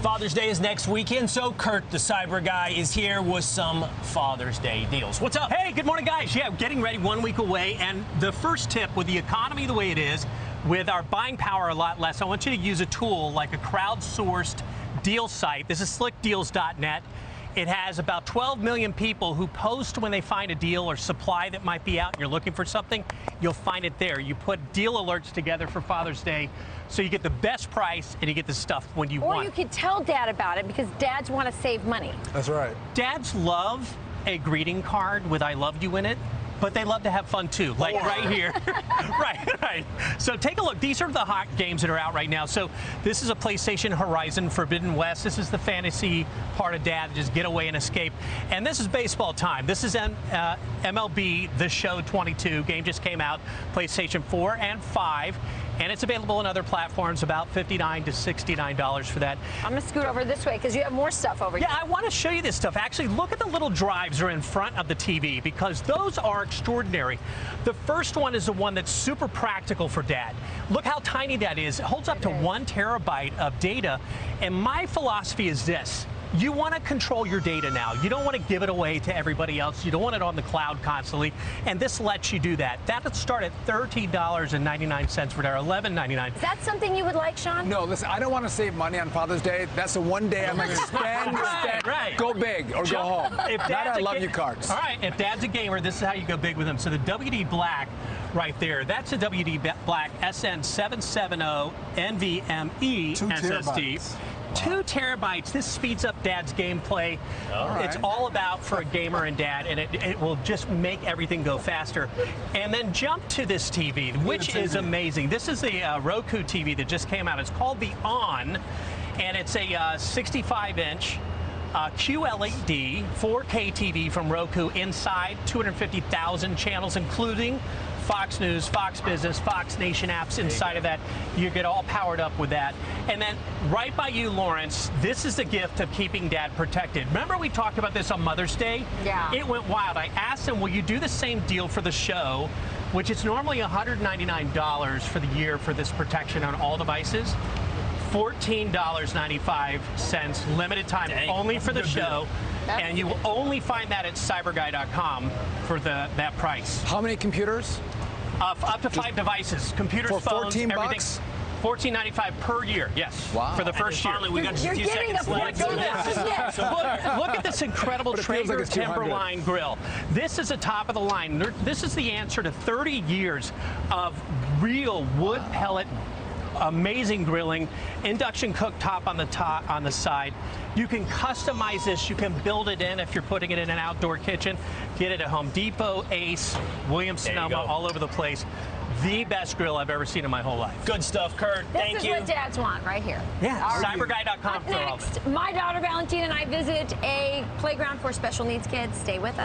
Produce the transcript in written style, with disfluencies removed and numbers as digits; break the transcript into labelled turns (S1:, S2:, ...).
S1: Father's Day is next weekend, so Kurt, the cyber guy, is here with some Father's Day deals. What's up?
S2: Hey, good morning, guys. Yeah, getting ready 1 week away, and the first tip, with the economy the way it is, with our buying power a lot less, I want you to use a tool like a crowdsourced deal site. This is slickdeals.net. It has about 12 million people who post when they find a deal or supply that might be out and you're looking for something. You'll find it there. You put deal alerts together for Father's Day so you get the best price and you get the stuff when you want.
S3: Or you could tell Dad about it because dads want to save money.
S4: That's right.
S2: Dads love a greeting card with I love you in it, but they love to have fun too, like right here. Right. So take a look. These are the hot games that are out right now. So this is a PlayStation Horizon Forbidden West. This is the fantasy part of Dad, just get away and escape. And this is baseball time. This is MLB The Show 22. Game just came out, PlayStation 4 and 5. And it's available on other platforms, about $59 to $69 for that.
S3: I'm going to scoot over this way because you have more stuff over here.
S2: Yeah, I want to show you this stuff. Actually, look at the little drives that are in front of the TV because those are extraordinary. The first one is the one that's super practical for Dad. Look how tiny that is. It holds up to 1 terabyte of data. And my philosophy is this. You want to control your data now. You don't want to give it away to everybody else. You don't want it on the cloud constantly. And this lets you do that. That'll start at $13.99 for there, $11.99.
S3: Is that something you would like, Sean?
S4: No, listen, I don't want to save money on Father's Day. That's the one day I'm going to spend, go big or go home. That I love you cards.
S2: All right, if Dad's a gamer, this is how you go big with him. So the WD Black right there, that's a WD Black SN770 NVMe SSD. 2 terabytes. This speeds up Dad's gameplay. It's all about for a gamer and Dad, and it will just make everything go faster. And then jump to this TV, which is amazing. This is the Roku TV that just came out. It's called the On, and it's a 65-inch QLED 4K TV from Roku. Inside 250,000 channels, including Fox News, Fox Business, Fox Nation apps inside of that. You get all powered up with that. And then right by you, Lawrence, this is the gift of keeping Dad protected. Remember we talked about this on Mother's Day?
S3: Yeah.
S2: It went wild. I asked him, will you do the same deal for the show, which is normally $199 for the year for this protection on all devices. $14.95, limited time, only for the show. And you will only find that at CyberGuy.com for that price.
S4: How many computers?
S2: Up to 5 devices, computers,
S4: for
S2: phones,
S4: 14
S2: everything.
S4: bucks?
S2: $14.95 per year, yes.
S4: Wow.
S2: For the first year.
S1: Finally, we got
S3: You're
S1: a few
S3: getting the
S1: seconds
S3: point.
S1: left.
S3: So
S2: Look at this incredible Traeger
S4: like
S2: Timberline grill. This is a top of the line. This is the answer to 30 years of real wood pellet, amazing grilling, induction cooktop on the side. You can customize this. You can build it in if you're putting it in an outdoor kitchen. Get it at Home Depot, Ace, Williams-Sonoma, all over the place. The best grill I've ever seen in my whole life.
S1: Good stuff, Kurt. Thank you.
S3: This is what dads want right here.
S2: Yeah, CyberGuy.com
S3: Up
S2: for all of it.
S3: next, my daughter Valentina and I visit a playground for special needs kids. Stay with us.